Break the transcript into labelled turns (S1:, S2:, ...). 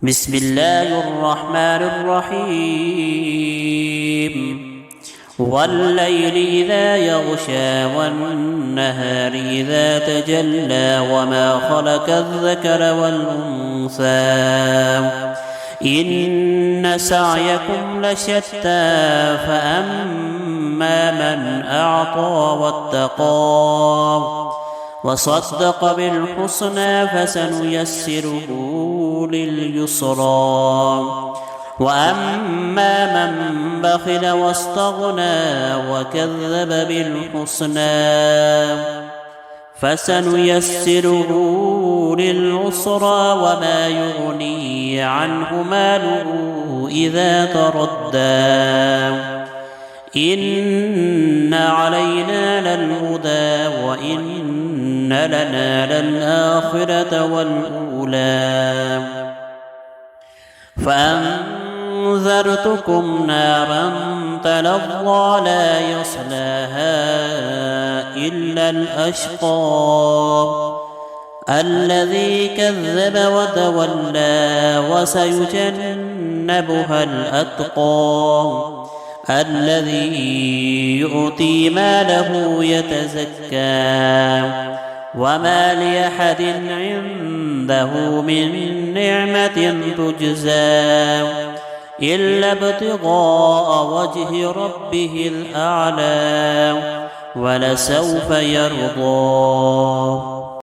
S1: بسم الله الرحمن الرحيم والليل إذا يغشى والنهار إذا تجلى وما خلق الذكر والأنثى إن سعيكم لشتى فأما من أعطى واتقى وصدق بالحسنى فسنيسره لليسرى وأما من بخل واستغنى وكذب بالحسنى فسنيسره للعسرى وما يغني عنه ماله إذا تردى إن علينا للهدى وإن لنا للآخرة والأولى فأنذرتكم نارا تلظى لا يصلاها إلا الأشقى الذي كذب وتولى وسيجنبها الأتقى الذي يؤتي ماله يتزكى وما لأحد عنده من نعمة تجزى إلا ابتغاء وجه ربه الأعلى ولسوف يرضى.